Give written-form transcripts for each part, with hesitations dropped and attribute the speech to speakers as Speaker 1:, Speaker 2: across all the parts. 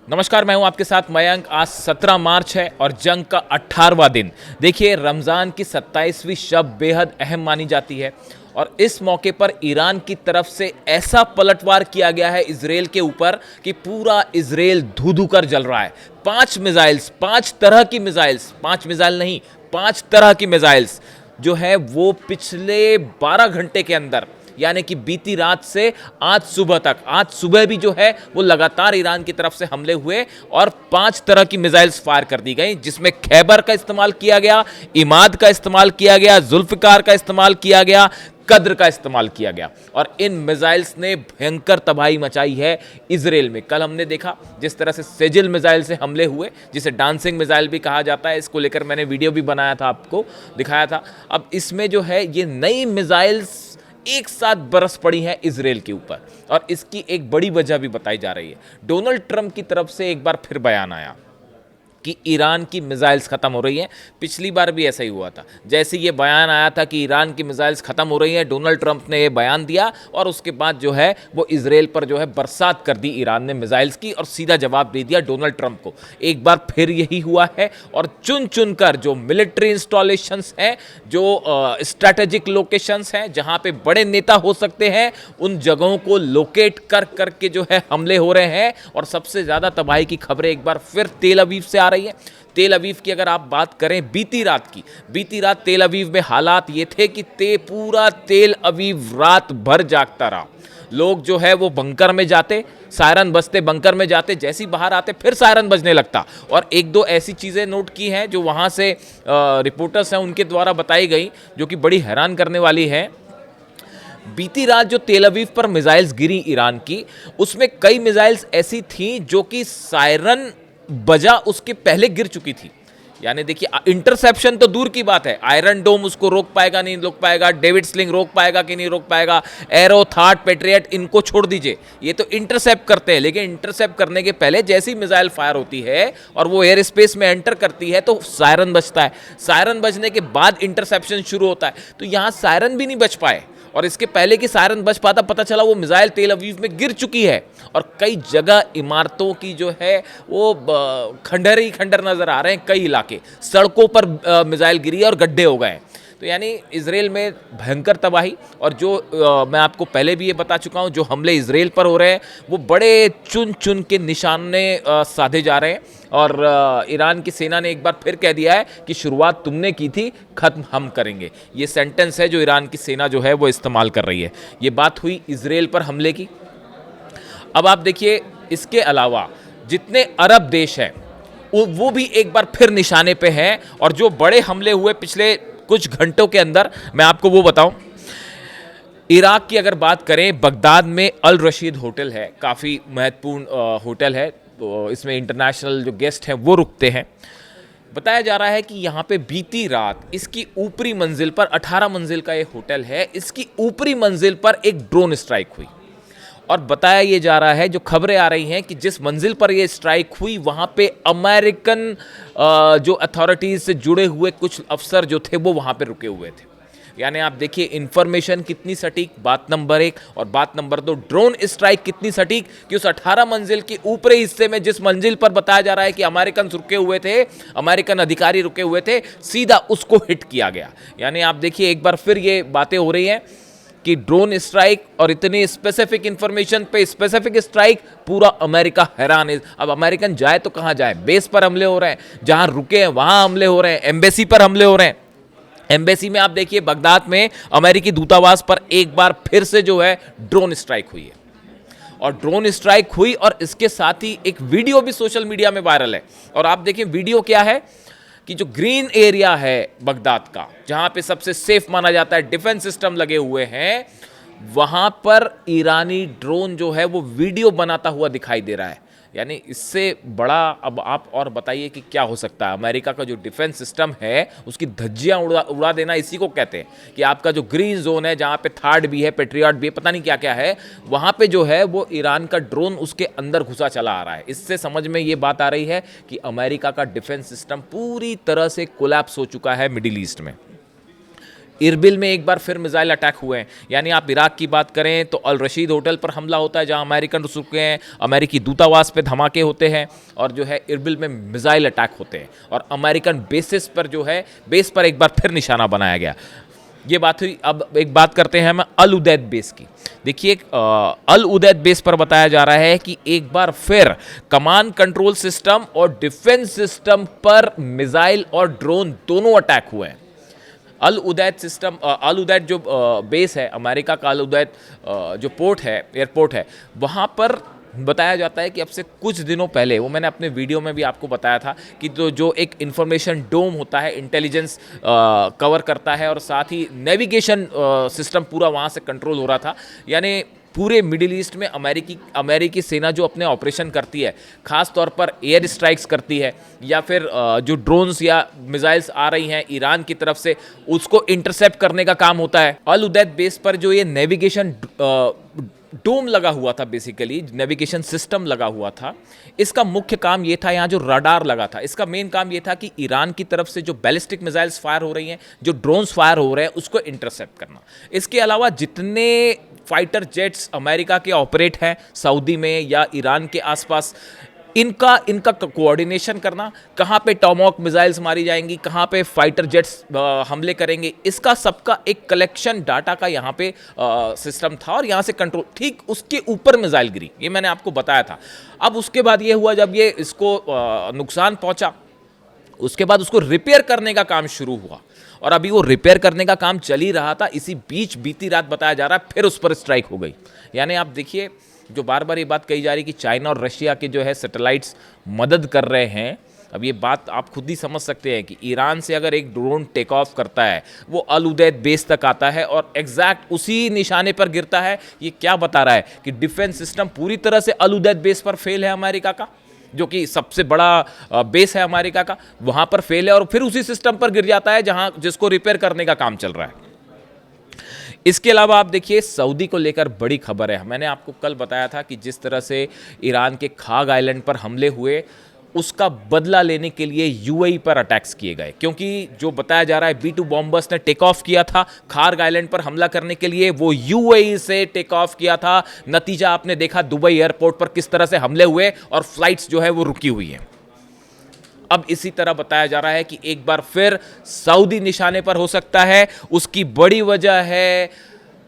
Speaker 1: नमस्कार, मैं हूं आपके साथ मयंक। आज 17 मार्च है और जंग का 18वां दिन। देखिए, रमज़ान की 27वीं शब बेहद अहम मानी जाती है और इस मौके पर ईरान की तरफ से ऐसा पलटवार किया गया है इजराइल के ऊपर कि पूरा इजराइल धू धू कर जल रहा है। 5 मिसाइल्स, 5 तरह की मिसाइल्स, 5 मिसाइल नहीं, 5 तरह की मिसाइल्स जो है वो पिछले 12 घंटे के अंदर, यानी कि बीती रात से आज सुबह तक, आज सुबह भी जो है वो लगातार ईरान की तरफ से हमले हुए और 5 तरह की मिसाइल्स फायर कर दी गई, जिसमें खैबर का इस्तेमाल किया गया, इमाद का इस्तेमाल किया गया, जुल्फकार का इस्तेमाल किया गया, कद्र का इस्तेमाल किया गया। और इन मिसाइल्स ने भयंकर तबाही मचाई है इजराइल में। कल हमने देखा जिस तरह से सेजिल मिसाइल से हमले हुए, जिसे डांसिंग मिसाइल भी कहा जाता है, इसको लेकर मैंने वीडियो भी बनाया था, आपको दिखाया था। अब इसमें जो है ये नई मिसाइल्स एक साथ बरस पड़ी है इजराइल के ऊपर और इसकी एक बड़ी वजह भी बताई जा रही है। डोनाल्ड ट्रंप की तरफ से एक बार फिर बयान आया कि ईरान की मिसाइल्स ख़त्म हो रही हैं। पिछली बार भी ऐसा ही हुआ था। जैसे ये बयान आया था कि ईरान की मिसाइल्स ख़त्म हो रही हैं, डोनाल्ड ट्रंप ने ये बयान दिया और उसके बाद जो है वो इजराइल पर जो है बरसात कर दी ईरान ने मिसाइल्स की और सीधा जवाब दे दिया डोनाल्ड ट्रंप को। एक बार फिर यही हुआ है और चुन चुन कर जो मिलिट्री इंस्टॉलेशंस हैं, जो स्ट्रैटेजिक लोकेशंस हैं जहाँ पे बड़े नेता हो सकते हैं, उन जगहों को लोकेट कर करके जो है हमले हो रहे हैं। और सबसे ज़्यादा तबाही की खबरें एक बार फिर तेल अवीव से आ रही है। तेल अवीव की अगर आप बात करें बीती रात तेल अवीव में हालात ये थे कि पूरा तेल अवीव रात भर जागता रहा। लोग जो है वो बंकर में जाते, सायरन बजते, बंकर में जाते, जैसी बाहर आते फिर सायरन बजने लगता। और एक दो ऐसी चीज़ें नोट की हैं जो वहाँ से रिपोर्टर्स हैं उनके द्वारा बताई गई, जो कि बड़ी हैरान करने वाली है। बीती रात जो तेल अवीव पर मिसाइल्स गिरी ईरान की, उसमें कई मिसाइल्स ऐसी थी जो कि सायरन बजा उसके पहले गिर चुकी थी। यानी देखिए, इंटरसेप्शन तो दूर की बात है, आयरन डोम उसको रोक पाएगा नहीं रोक पाएगा, डेविड स्लिंग रोक पाएगा कि नहीं रोक पाएगा, एरो, थाट, पेट्रियट, इनको छोड़ दीजिए, ये तो इंटरसेप्ट करते हैं। लेकिन इंटरसेप्ट करने के पहले जैसी मिसाइल फायर होती है और वो एयर स्पेस में एंटर करती है तो सायरन बजता है। सायरन बजने के बाद इंटरसेप्शन शुरू होता है। तो यहाँ सायरन भी नहीं बज पाए और इसके पहले कि सायरन बच पाता, पता चला वो मिसाइल तेल अवीव में गिर चुकी है और कई जगह इमारतों की जो है वो खंडर ही खंडर नजर आ रहे हैं। कई इलाके सड़कों पर मिसाइल गिरी और गड्ढे हो गए। तो यानी इजराइल में भयंकर तबाही। और जो मैं आपको पहले भी ये बता चुका हूँ, जो हमले इजराइल पर हो रहे हैं वो बड़े चुन चुन के निशाने साधे जा रहे हैं। और ईरान की सेना ने एक बार फिर कह दिया है कि शुरुआत तुमने की थी, खत्म हम करेंगे। ये सेंटेंस है जो ईरान की सेना जो है वो इस्तेमाल कर रही है। ये बात हुई इजराइल पर हमले की। अब आप देखिए, इसके अलावा जितने अरब देश हैं वो भी एक बार फिर निशाने पे हैं। और जो बड़े हमले हुए पिछले कुछ घंटों के अंदर, मैं आपको वो बताऊं, इराक की अगर बात करें, बगदाद में अल रशीद होटल है, काफ़ी महत्वपूर्ण होटल है। तो इसमें इंटरनेशनल जो गेस्ट हैं वो रुकते हैं। बताया जा रहा है कि यहाँ पे बीती रात इसकी ऊपरी मंजिल पर, 18 मंजिल का ये होटल है, इसकी ऊपरी मंजिल पर एक ड्रोन स्ट्राइक हुई। और बताया ये जा रहा है, जो खबरें आ रही हैं, कि जिस मंजिल पर ये स्ट्राइक हुई वहाँ पे अमेरिकन जो अथॉरिटीज़ से जुड़े हुए कुछ अफसर जो थे वो वहाँ पे रुके हुए थे। यानी आप देखिए इन्फॉर्मेशन कितनी सटीक, बात नंबर 1। और बात नंबर 2, ड्रोन स्ट्राइक कितनी सटीक कि उस 18 मंजिल के ऊपरी हिस्से में, जिस मंजिल पर बताया जा रहा है कि अमेरिकन रुके हुए थे, अमेरिकन अधिकारी रुके हुए थे, सीधा उसको हिट किया गया। यानी आप देखिए एक बार फिर ये बातें हो रही हैं कि ड्रोन स्ट्राइक और इतनी स्पेसिफिक इंफॉर्मेशन पे स्पेसिफिक स्ट्राइक, पूरा अमेरिका हैरान है। अब अमेरिकन जाए तो कहाँ जाए? बेस पर हमले हो रहे हैं, जहां रुके हैं वहां हमले हो रहे हैं, एम्बेसी पर हमले हो रहे हैं। एम्बेसी में आप देखिए, बगदाद में अमेरिकी दूतावास पर एक बार फिर से जो है ड्रोन स्ट्राइक हुई है। और ड्रोन स्ट्राइक हुई और इसके साथ ही एक वीडियो भी सोशल मीडिया में वायरल है। और आप देखिए वीडियो क्या है कि जो ग्रीन एरिया है बगदाद का, जहां पे सबसे सेफ माना जाता है, डिफेंस सिस्टम लगे हुए हैं, वहां पर ईरानी ड्रोन जो है वो वीडियो बनाता हुआ दिखाई दे रहा है। यानी इससे बड़ा अब आप और बताइए कि क्या हो सकता है? अमेरिका का जो डिफेंस सिस्टम है उसकी धज्जियां उड़ा देना, इसी को कहते हैं कि आपका जो ग्रीन जोन है, जहां पे थार्ड भी है, पेट्रियट भी है, पता नहीं क्या क्या है, वहां पे जो है वो ईरान का ड्रोन उसके अंदर घुसा चला आ रहा है। इससे समझ में ये बात आ रही है कि अमेरिका का डिफेंस सिस्टम पूरी तरह से कोलैप्स हो चुका है मिडिल ईस्ट में। इरबिल में एक बार फिर मिसाइल अटैक हुए हैं। यानी आप इराक की बात करें तो अल रशीद होटल पर हमला होता है जहां अमेरिकन रुके हैं, अमेरिकी दूतावास पे धमाके होते हैं, और जो है इरबिल में मिसाइल अटैक होते हैं और अमेरिकन बेसिस पर जो है बेस पर एक बार फिर निशाना बनाया गया। ये बात हुई। अब एक बात करते हैं हम अल उदैद बेस की। देखिए अल उदैद बेस पर बताया जा रहा है कि एक बार फिर कमांड कंट्रोल सिस्टम और डिफेंस सिस्टम पर मिसाइल और ड्रोन दोनों अटैक हुए हैं। अल उदैद सिस्टम, अल उदैद जो बेस है अमेरिका का, अल उदैद जो पोर्ट है, एयरपोर्ट है, वहाँ पर बताया जाता है कि अब से कुछ दिनों पहले, वो मैंने अपने वीडियो में भी आपको बताया था कि जो एक इंफॉर्मेशन डोम होता है, इंटेलिजेंस कवर करता है और साथ ही नेविगेशन सिस्टम पूरा वहाँ से कंट्रोल हो रहा था। यानी पूरे मिडिल ईस्ट में अमेरिकी सेना जो अपने ऑपरेशन करती है, ख़ास तौर पर एयर स्ट्राइक्स करती है या फिर जो ड्रोन्स या मिसाइल्स आ रही हैं ईरान की तरफ से, उसको इंटरसेप्ट करने का काम होता है। अल उदैद बेस पर जो ये नेविगेशन डोम लगा हुआ था, बेसिकली नेविगेशन सिस्टम लगा हुआ था, इसका मुख्य काम ये था, यहाँ जो रडार लगा था, इसका मेन काम ये था कि ईरान की तरफ से जो बैलिस्टिक मिसाइल्स फायर हो रही हैं, जो ड्रोन्स फायर हो रहे हैं, उसको इंटरसेप्ट करना। इसके अलावा जितने फाइटर जेट्स अमेरिका के ऑपरेट हैं सऊदी में या ईरान के आसपास, इनका कोऑर्डिनेशन करना, कहाँ पे टॉमहॉक मिसाइल्स मारी जाएंगी, कहाँ पे फाइटर जेट्स हमले करेंगे, इसका सबका एक कलेक्शन डाटा का यहाँ पे सिस्टम था और यहाँ से कंट्रोल। ठीक उसके ऊपर मिसाइल गिरी, ये मैंने आपको बताया था। अब उसके बाद ये हुआ, जब ये इसको नुकसान पहुँचा, उसके बाद उसको रिपेयर करने का काम शुरू हुआ और अभी वो रिपेयर करने का काम चल ही रहा था। इसी बीच बीती रात बताया जा रहा है फिर उस पर स्ट्राइक हो गई। यानी आप देखिए, जो बार बार ये बात कही जा रही कि चाइना और रशिया के जो है सैटेलाइट्स मदद कर रहे हैं, अब ये बात आप खुद ही समझ सकते हैं कि ईरान से अगर एक ड्रोन टेक ऑफ करता है, वो अल उदैद बेस तक आता है और एग्जैक्ट उसी निशाने पर गिरता है। ये क्या बता रहा है कि डिफेंस सिस्टम पूरी तरह से अल उदैद बेस पर फेल है अमेरिका का, जो कि सबसे बड़ा बेस है अमेरिका का, वहाँ पर फेल है और फिर उसी सिस्टम पर गिर जाता है जहाँ जिसको रिपेयर करने का काम चल रहा है। इसके अलावा आप देखिए, सऊदी को लेकर बड़ी खबर है। मैंने आपको कल बताया था कि जिस तरह से ईरान के खाग आइलैंड पर हमले हुए, उसका बदला लेने के लिए यूएई पर अटैक्स किए गए, क्योंकि जो बताया जा रहा है B-2 बॉम्बर्स ने टेक ऑफ किया था खार्ग आइलैंड पर हमला करने के लिए, वो यूएई से टेक ऑफ किया था। नतीजा आपने देखा दुबई एयरपोर्ट पर किस तरह से हमले हुए और फ्लाइट्स जो है वो रुकी हुई हैं। अब इसी तरह बताया जा रहा है कि एक बार फिर सऊदी निशाने पर हो सकता है। उसकी बड़ी वजह है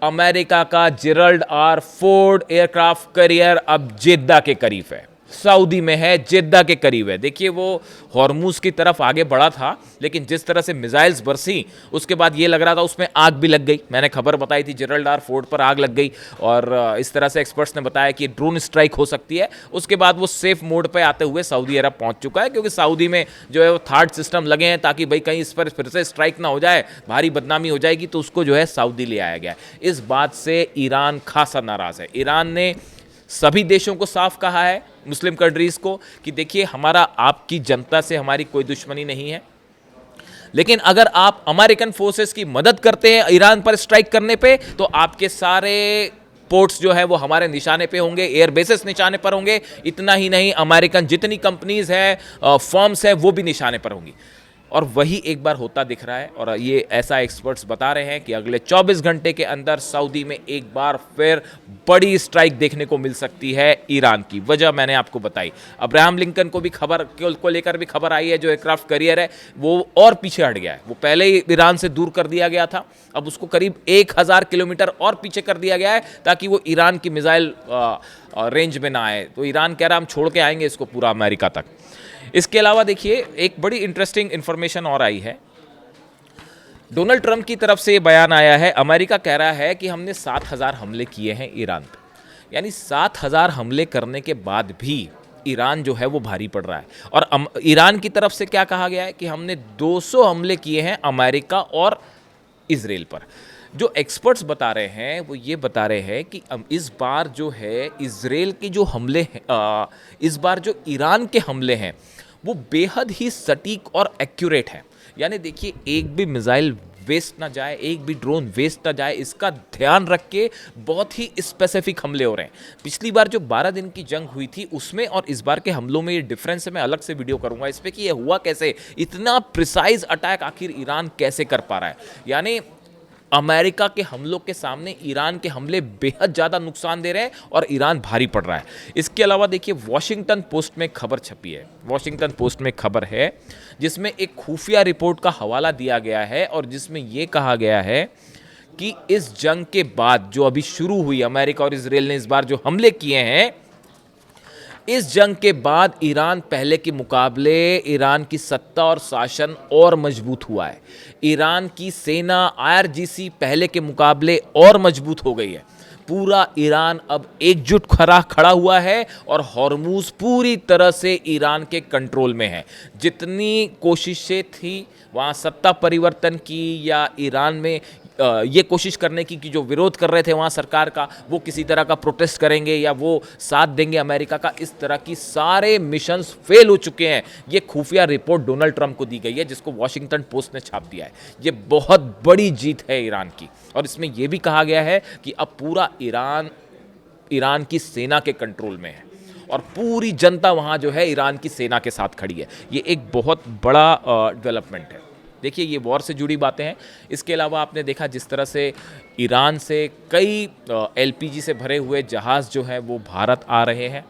Speaker 1: अमेरिका का Gerald R Ford aircraft carrier अब जेद्दा के करीब है, सऊदी में है, जेद्दा के करीब है। देखिए, वो हॉर्मुज की तरफ आगे बढ़ा था, लेकिन जिस तरह से मिसाइल्स बरसी उसके बाद ये लग रहा था उसमें आग भी लग गई। मैंने खबर बताई थी जेरल्ड आर फोर्ड पर आग लग गई और इस तरह से एक्सपर्ट्स ने बताया कि ड्रोन स्ट्राइक हो सकती है। उसके बाद वो सेफ मोड पे आते हुए सऊदी अरब पहुंच चुका है, क्योंकि सऊदी में जो है वो थर्ड सिस्टम लगे हैं ताकि भाई कहीं इस पर फिर से स्ट्राइक ना हो जाए, भारी बदनामी हो जाएगी, तो उसको जो है सऊदी ले आया गया। इस बात से ईरान खासा नाराज है। ईरान ने सभी देशों को साफ कहा है, मुस्लिम कंट्रीज को, कि देखिए हमारा आपकी जनता से हमारी कोई दुश्मनी नहीं है, लेकिन अगर आप अमेरिकन फोर्सेस की मदद करते हैं ईरान पर स्ट्राइक करने पे, तो आपके सारे पोर्ट्स जो है वो हमारे निशाने पे होंगे, एयर बेसेस निशाने पर होंगे। इतना ही नहीं, अमेरिकन जितनी कंपनीज हैं, फर्म्स हैं, वो भी निशाने पर होंगी। और वही एक बार होता दिख रहा है और ये ऐसा एक्सपर्ट्स बता रहे हैं कि अगले 24 घंटे के अंदर सऊदी में एक बार फिर बड़ी स्ट्राइक देखने को मिल सकती है ईरान की। वजह मैंने आपको बताई। अब्राहम लिंकन को भी खबर को लेकर भी खबर आई है, जो एयरक्राफ्ट कैरियर है वो और पीछे हट गया है। वो पहले ही ईरान से दूर कर दिया गया था, अब उसको करीब 1000 किलोमीटर और पीछे कर दिया गया है ताकि वो ईरान की मिसाइल रेंज में ना आए। तो ईरान कह रहा है हम छोड़ के आएंगे इसको पूरा अमेरिका तक। इसके अलावा देखिए, एक बड़ी इंटरेस्टिंग इंफॉर्मेशन और आई है। डोनाल्ड ट्रंप की तरफ से ये बयान आया है, अमेरिका कह रहा है कि हमने 7000 हमले किए हैं ईरान पे। यानी 7000 हमले करने के बाद भी ईरान जो है वो भारी पड़ रहा है। और ईरान की तरफ से क्या कहा गया है कि हमने 200 हमले किए हैं अमेरिका और इजराइल पर। जो एक्सपर्ट्स बता रहे हैं वो ये बता रहे हैं कि इस बार जो है इजराइल के जो हमले हैं, इस बार जो ईरान के हमले हैं वो बेहद ही सटीक और एक्यूरेट है। यानी देखिए, एक भी मिसाइल वेस्ट ना जाए, एक भी ड्रोन वेस्ट ना जाए, इसका ध्यान रख के बहुत ही स्पेसिफिक हमले हो रहे हैं। पिछली बार जो 12 दिन की जंग हुई थी उसमें और इस बार के हमलों में ये डिफरेंस है। मैं अलग से वीडियो करूंगा इस पर कि ये हुआ कैसे, इतना प्रिसाइज अटैक आखिर ईरान कैसे कर पा रहा है। यानी अमेरिका के हमलों के सामने ईरान के हमले बेहद ज़्यादा नुकसान दे रहे हैं और ईरान भारी पड़ रहा है। इसके अलावा देखिए वॉशिंगटन पोस्ट में खबर छपी है, वॉशिंगटन पोस्ट में खबर है जिसमें एक खुफिया रिपोर्ट का हवाला दिया गया है और जिसमें ये कहा गया है कि इस जंग के बाद जो अभी शुरू हुई, अमेरिका और इजराइल ने इस बार जो हमले किए हैं, इस जंग के बाद ईरान पहले के मुकाबले ईरान की सत्ता और शासन और मजबूत हुआ है। ईरान की सेना आईआरजीसी पहले के मुकाबले और मजबूत हो गई है। पूरा ईरान अब एकजुट खड़ा हुआ है और हॉर्मूज पूरी तरह से ईरान के कंट्रोल में है। जितनी कोशिशें थी वहाँ सत्ता परिवर्तन की या ईरान में ये कोशिश करने की कि जो विरोध कर रहे थे वहाँ सरकार का, वो किसी तरह का प्रोटेस्ट करेंगे या वो साथ देंगे अमेरिका का, इस तरह की सारे मिशंस फेल हो चुके हैं। ये खुफिया रिपोर्ट डोनाल्ड ट्रंप को दी गई है जिसको वॉशिंगटन पोस्ट ने छाप दिया है। ये बहुत बड़ी जीत है ईरान की और इसमें यह भी कहा गया है कि अब पूरा ईरान की सेना के कंट्रोल में है और पूरी जनता वहाँ जो है ईरान की सेना के साथ खड़ी है। ये एक बहुत बड़ा डेवलपमेंट है। देखिए ये वॉर से जुड़ी बातें हैं। इसके अलावा आपने देखा जिस तरह से ईरान से कई एलपीजी से भरे हुए जहाज़ जो हैं वो भारत आ रहे हैं।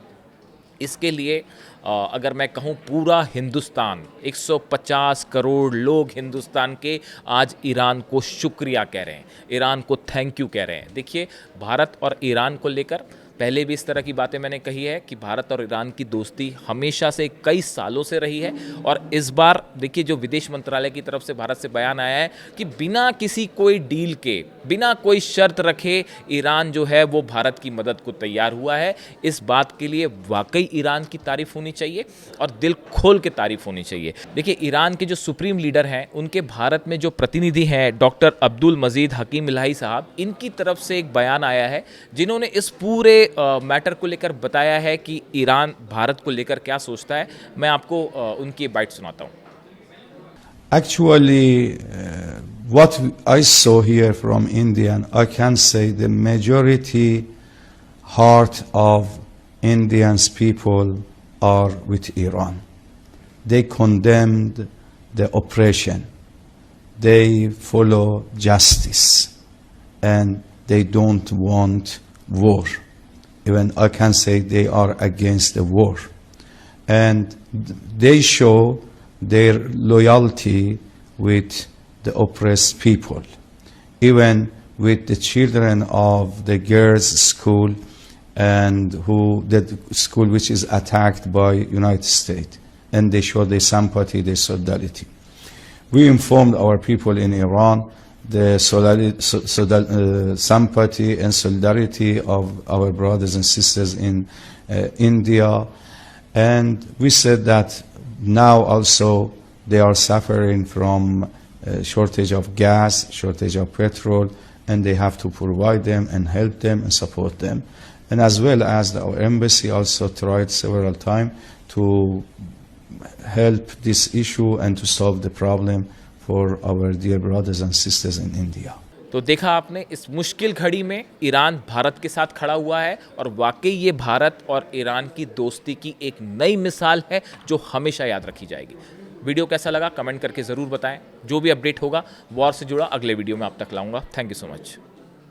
Speaker 1: इसके लिए अगर मैं कहूँ पूरा हिंदुस्तान, 150 करोड़ लोग हिंदुस्तान के आज ईरान को शुक्रिया कह रहे हैं, ईरान को थैंक यू कह रहे हैं। देखिए भारत और ईरान को लेकर पहले भी इस तरह की बातें मैंने कही है कि भारत और ईरान की दोस्ती हमेशा से कई सालों से रही है और इस बार देखिए जो विदेश मंत्रालय की तरफ से भारत से बयान आया है कि बिना किसी कोई डील के, बिना कोई शर्त रखे ईरान जो है वो भारत की मदद को तैयार हुआ है। इस बात के लिए वाकई ईरान की तारीफ होनी चाहिए और दिल खोल के तारीफ होनी चाहिए। देखिए ईरान के जो सुप्रीम लीडर हैं, उनके भारत में जो प्रतिनिधि हैं डॉक्टर अब्दुल मजीद हकीम इलाही साहब, इनकी तरफ से एक बयान आया है जिन्होंने इस पूरे मैटर को लेकर बताया है कि ईरान भारत को लेकर क्या सोचता है। मैं आपको उनकी बाइट सुनाता हूँ।
Speaker 2: Actually, what I saw here from India, I can say the majority heart of Indians people are with Iran. They condemned the oppression. They follow justice and they don't want war. Even I can say they are against the war. And they show their loyalty with the oppressed people. Even with the children of the girls' school and the school which is attacked by United States. And they show their sympathy, their solidarity. We informed our people in Iran the sympathy and solidarity of our brothers and sisters in India, and we said that now also they are suffering from shortage of gas, shortage of petrol, and they have to provide them and help them and support them. And as well as our embassy also tried several times to help this issue and to solve the problem for our dear brothers and sisters in India.
Speaker 1: तो देखा आपने, इस मुश्किल घड़ी में Iran Bharat के साथ खड़ा हुआ है और वाकई ये भारत और ईरान की दोस्ती की एक नई मिसाल है जो हमेशा याद रखी जाएगी। वीडियो कैसा लगा कमेंट करके ज़रूर बताएं। जो भी अपडेट होगा वॉर से जुड़ा अगले वीडियो में आप तक लाऊंगा। Thank you so much.